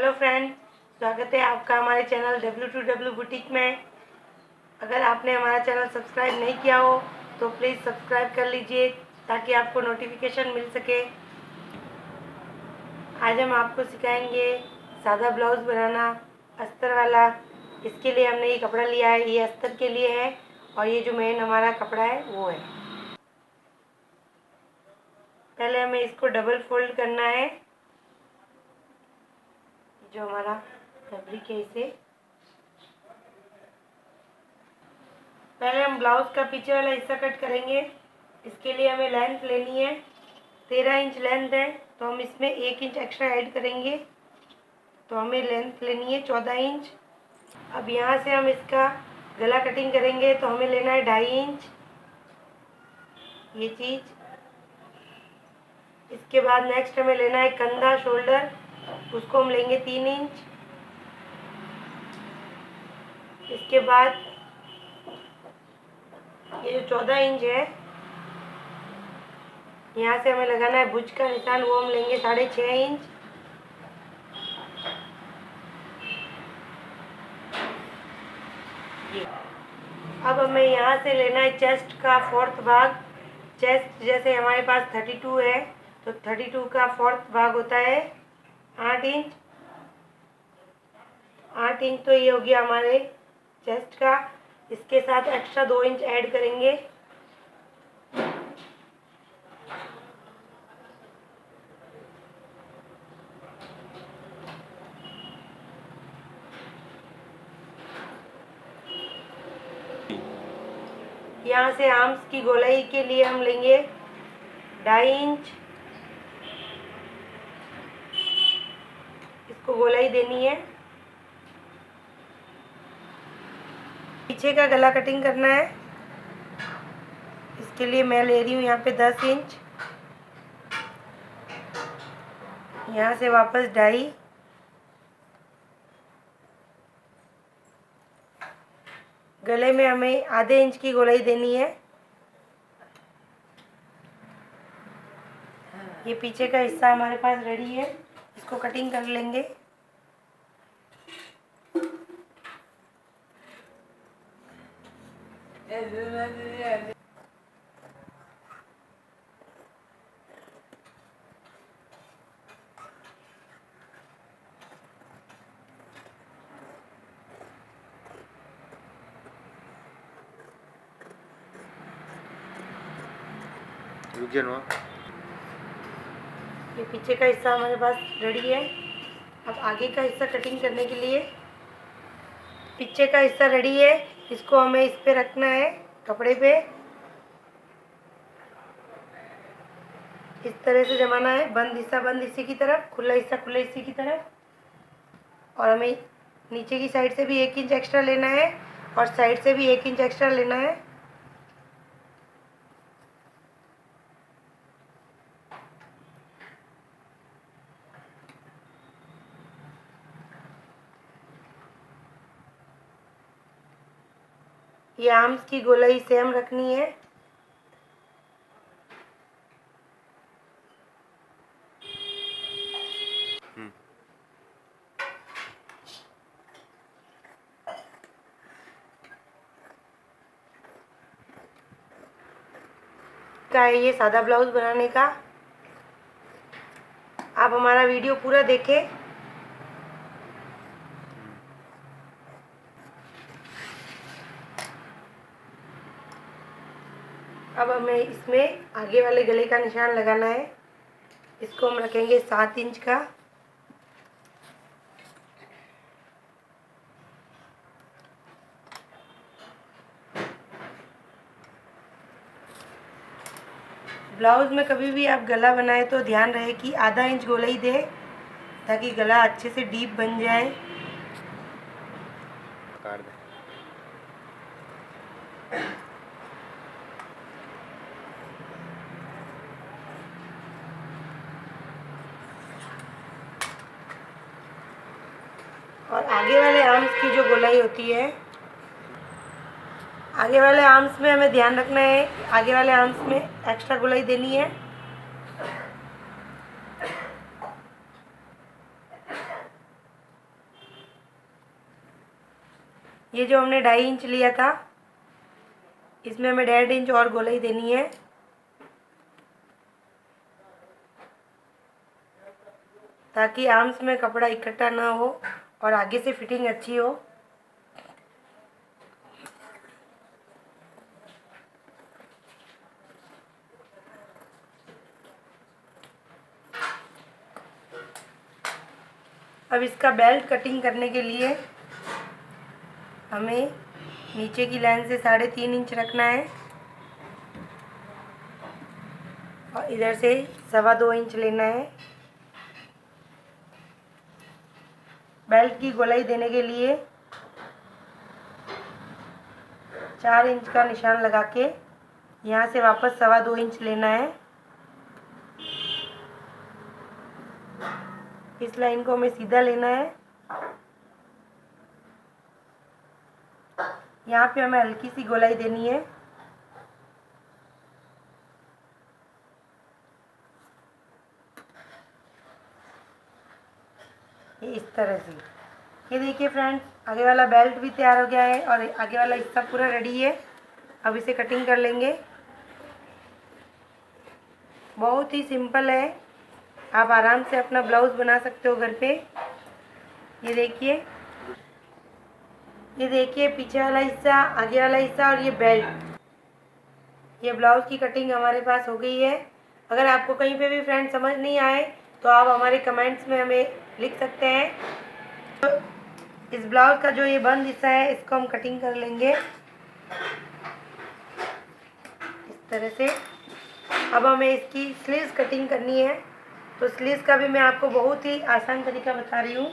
Hello friend, स्वागत है आपका हमारे चैनल W2W बुटीक में। अगर आपने हमारा चैनल सब्सक्राइब नहीं किया हो तो प्लीज़ सब्सक्राइब कर लीजिए ताकि आपको नोटिफिकेशन मिल सके। आज हम आपको सिखाएंगे सादा ब्लाउज़ बनाना अस्तर वाला। इसके लिए हमने ये कपड़ा लिया है, ये अस्तर के लिए है और ये जो मेन हमारा कपड़ा है वो है। पहले हमें इसको डबल फोल्ड करना है। जो हमारा फैब्रिक है इसे पहले हम ब्लाउज का पीछे वाला हिस्सा कट करेंगे। इसके लिए हमें लेंथ लेनी है, 13 इंच लेंथ है तो हम इसमें 1 इंच एक्स्ट्रा ऐड करेंगे, तो हमें लेंथ लेनी है 14 इंच। अब यहाँ से हम इसका गला कटिंग करेंगे तो हमें लेना है 2.5 इंच ये चीज़। इसके बाद नेक्स्ट हमें लेना है कंधा शोल्डर, उसको हम लेंगे 3 इंच। इसके बाद ये जो 14 इंच है यहाँ से हमें लगाना है भुज का निशान, वो हम लेंगे 6.5 इंच। अब हमें यहाँ से लेना है चेस्ट का 4th भाग। चेस्ट जैसे हमारे पास 32 है तो 32 का 4th भाग होता है 8 इंच। 8 इंच तो ये हो गया हमारे चेस्ट का। इसके साथ एक्स्ट्रा 2 इंच ऐड करेंगे। यहाँ से आर्म्स की गोलाई के लिए हम लेंगे 2.5 इंच। इसको गोलाई देनी है। पीछे का गला कटिंग करना है, इसके लिए मैं ले रही हूँ यहाँ पे 10 इंच। यहाँ से वापस 2.5। गले में हमें आधे इंच की गोलाई देनी है। ये पीछे का हिस्सा हमारे पास रेडी है, इसको कटिंग कर लेंगे। ये पीछे का हिस्सा हमारे पास रेडी है। अब आगे का हिस्सा कटिंग करने के लिए पीछे का हिस्सा रेडी है, इसको हमें इस पे रखना है कपड़े पे। इस तरह से जमाना है, बंद हिस्सा बंद इसी की तरफ, खुला हिस्सा खुला इसी की तरफ। और हमें नीचे की साइड से भी 1 इंच एक्स्ट्रा लेना है और साइड से भी 1 इंच एक्स्ट्रा लेना है। ये आर्म्स की गोलाई सेम रखनी है। का है ये सादा ब्लाउज बनाने का। आप हमारा वीडियो पूरा देखें। अब हमें इसमें आगे वाले गले का निशान लगाना है, इसको हम रखेंगे 7 इंच का। ब्लाउज में कभी भी आप गला बनाए तो ध्यान रहे कि आधा इंच गोलाई दे ताकि गला अच्छे से डीप बन जाए। और आगे वाले आर्म्स की जो गोलाई होती है, आगे वाले आर्म्स में हमें ध्यान रखना है, आगे वाले आर्म्स में एक्स्ट्रा गोलाई देनी है। ये जो हमने 2.5 इंच लिया था, इसमें हमें 1.5 इंच और गोलाई देनी है, ताकि आर्म्स में कपड़ा इकट्ठा ना हो और आगे से फिटिंग अच्छी हो। अब इसका बेल्ट कटिंग करने के लिए हमें नीचे की लाइन से 3.5 इंच रखना है और इधर से 2.25 इंच लेना है। बेल्ट की गोलाई देने के लिए 4 इंच का निशान लगा के यहाँ से वापस 2.25 इंच लेना है। इस लाइन को हमें सीधा लेना है। यहाँ पे हमें हल्की सी गोलाई देनी है। ये इस तरह से। ये देखिए फ्रेंड्स, आगे वाला बेल्ट भी तैयार हो गया है और आगे वाला हिस्सा पूरा रेडी है। अब इसे कटिंग कर लेंगे। बहुत ही सिंपल है, आप आराम से अपना ब्लाउज़ बना सकते हो घर पे। ये देखिए पीछे वाला हिस्सा, आगे वाला हिस्सा और ये बेल्ट, ये ब्लाउज़ की कटिंग हमारे पास हो गई है। अगर आपको कहीं पे भी फ्रेंड समझ नहीं आए तो आप हमारे कमेंट्स में हमें लिख सकते हैं। तो इस ब्लाउज़ का जो ये बंद हिस्सा है, इसको हम कटिंग कर लेंगे इस तरह से। अब हमें इसकी स्लीव्स कटिंग करनी है, तो स्लीव्स का भी मैं आपको बहुत ही आसान तरीका बता रही हूँ।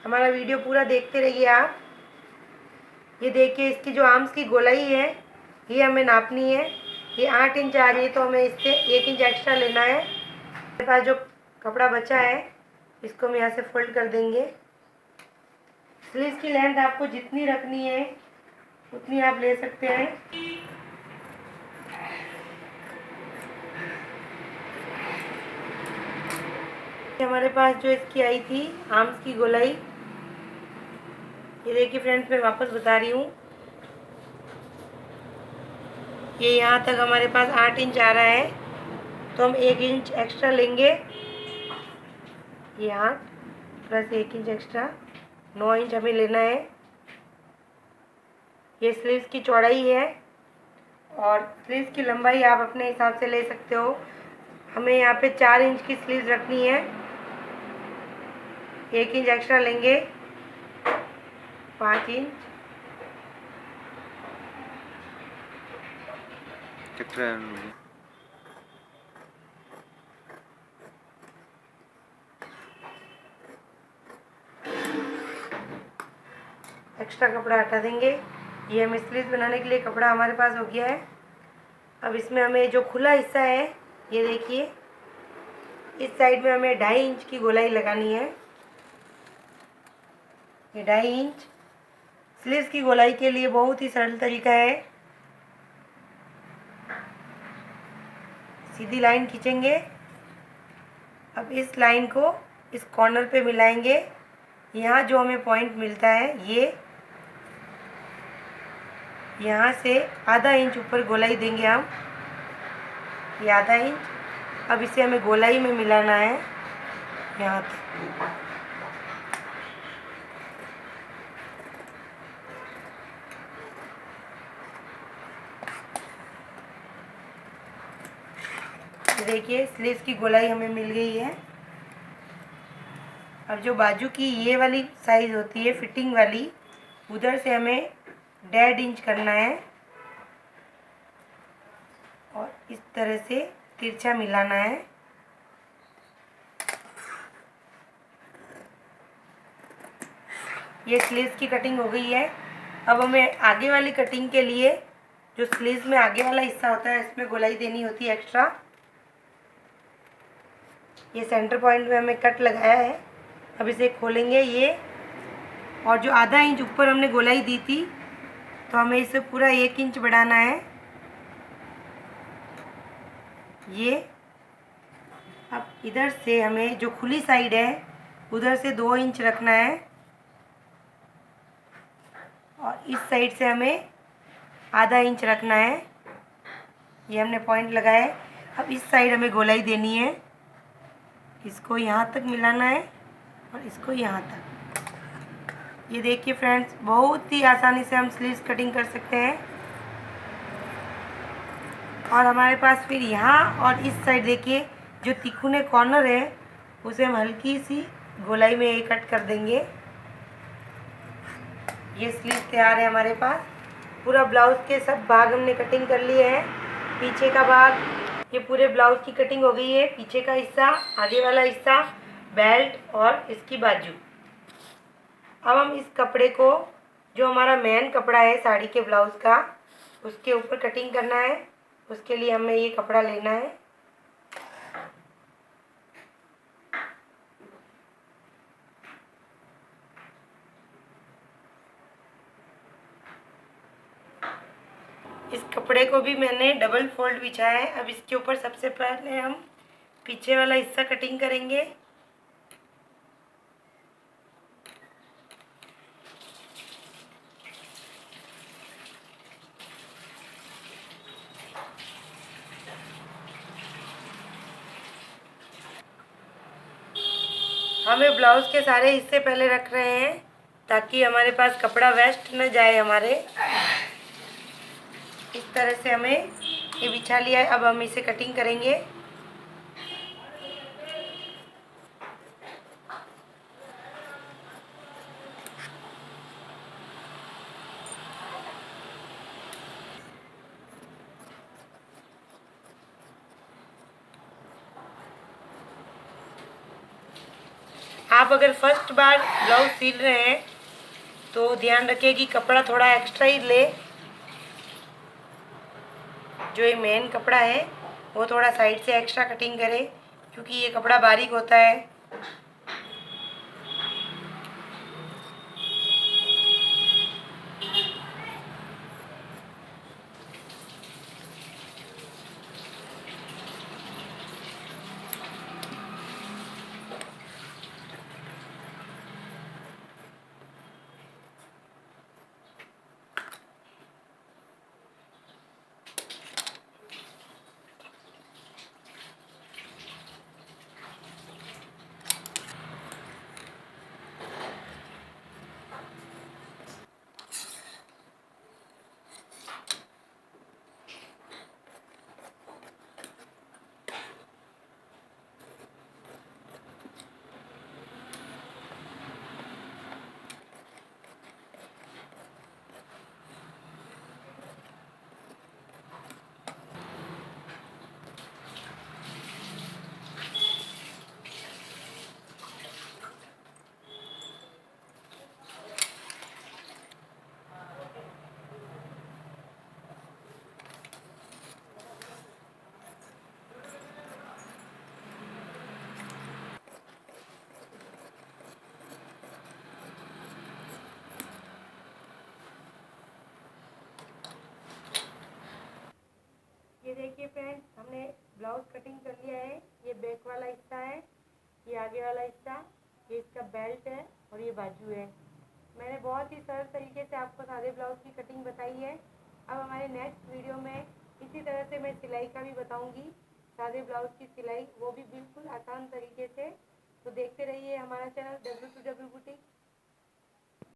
हमारा वीडियो पूरा देखते रहिए आप। ये देखिए, इसकी जो आर्म्स की गोलाई है ये हमें नापनी है। ये 8 इंच आ रही है, तो हमें इससे 1 इंच एक्स्ट्रा लेना है। मेरे पास जो कपड़ा बचा है इसको हम यहाँ से फोल्ड कर देंगे। स्लीव्स की लेंथ आपको जितनी रखनी है उतनी आप ले सकते हैं। हमारे पास जो इसकी आई थी आर्म्स की गोलाई, ये देखिए फ्रेंड्स, मैं वापस बता रही हूँ। ये यहाँ तक हमारे पास 8 इंच आ रहा है, तो हम 1 इंच एक्स्ट्रा लेंगे। ये 8 प्लस 1 इंच एक्स्ट्रा, 9 इंच हमें लेना है। ये स्लीव्स की चौड़ाई है और स्लीव्स की लंबाई आप अपने हिसाब से ले सकते हो। हमें यहाँ पे 4 इंच की स्लीव्स रखनी है, 1 इंच एक्स्ट्रा लेंगे, 5 इंच। एक्स्ट्रा कपड़ा हटा देंगे। ये हमें स्लीव्स बनाने के लिए कपड़ा हमारे पास हो गया है। अब इसमें हमें जो खुला हिस्सा है, ये देखिए, इस साइड में हमें 2.5 इंच की गोलाई लगानी है। ये 2.5 इंच स्लीव्स की गोलाई के लिए बहुत ही सरल तरीका है। सीधी लाइन खींचेंगे। अब इस लाइन को इस कॉर्नर पे मिलाएंगे। यहाँ जो हमें पॉइंट मिलता है, ये यहाँ से आधा इंच ऊपर गोलाई देंगे हम, ये आधा इंच। अब इसे हमें गोलाई में मिलाना है यहाँ तक। देखिए, स्लीव्स की गोलाई हमें मिल गई है। अब जो बाजू की ये वाली साइज़ होती है फिटिंग वाली, उधर से हमें 1.5 इंच करना है और इस तरह से तिरछा मिलाना है। ये स्लीव्स की कटिंग हो गई है। अब हमें आगे वाली कटिंग के लिए जो स्लीव्स में आगे वाला हिस्सा होता है, इसमें गोलाई देनी होती है एक्स्ट्रा। ये सेंटर पॉइंट में हमें कट लगाया है। अब इसे खोलेंगे ये, और जो आधा इंच ऊपर हमने गोलाई दी थी, तो हमें इसे पूरा 1 इंच बढ़ाना है। ये अब इधर से हमें जो खुली साइड है उधर से 2 इंच रखना है। इस साइड से हमें आधा इंच रखना है। ये हमने पॉइंट लगाया है। अब इस साइड हमें गोलाई देनी है, इसको यहाँ तक मिलाना है और इसको यहाँ तक। ये देखिए फ्रेंड्स, बहुत ही आसानी से हम स्लीव्स कटिंग कर सकते हैं। और हमारे पास फिर यहाँ और इस साइड देखिए जो तिकोने कॉर्नर है उसे हम हल्की सी गोलाई में ये कट कर देंगे। ये स्लीव तैयार है हमारे पास। पूरा ब्लाउज के सब भाग हमने कटिंग कर लिए हैं। पीछे का भाग, ये पूरे ब्लाउज की कटिंग हो गई है। पीछे का हिस्सा, आगे वाला हिस्सा, बेल्ट और इसकी बाजू। अब हम इस कपड़े को, जो हमारा मेन कपड़ा है साड़ी के ब्लाउज का, उसके ऊपर कटिंग करना है। उसके लिए हमें ये कपड़ा लेना है। इस कपड़े को भी मैंने डबल फोल्ड बिछाया है। अब इसके ऊपर सबसे पहले हम पीछे वाला हिस्सा कटिंग करेंगे। हमें ब्लाउज के सारे हिस्से पहले रख रहे हैं ताकि हमारे पास कपड़ा वेस्ट न जाए हमारे। इस तरह से हमें ये बिछा लिया है। अब हम इसे कटिंग करेंगे। आप अगर फर्स्ट बार ब्लाउज सिल रहे हैं तो ध्यान रखिए कि कपड़ा थोड़ा एक्स्ट्रा ही ले। जो ये मेन कपड़ा है वो थोड़ा साइड से एक्स्ट्रा कटिंग करें क्योंकि ये कपड़ा बारीक होता है। ये देखिए फ्रेंड्स, हमने ब्लाउज कटिंग कर लिया है। ये बैक वाला हिस्सा है, ये आगे वाला हिस्सा, ये इसका बेल्ट है और ये बाजू है। मैंने बहुत ही सरल तरीके से आपको सादे ब्लाउज की कटिंग बताई है। अब हमारे नेक्स्ट वीडियो में इसी तरह से मैं सिलाई का भी बताऊंगी, सादे ब्लाउज की सिलाई, वो भी बिल्कुल आसान तरीके से। तो देखते रहिए हमारा चैनल W2W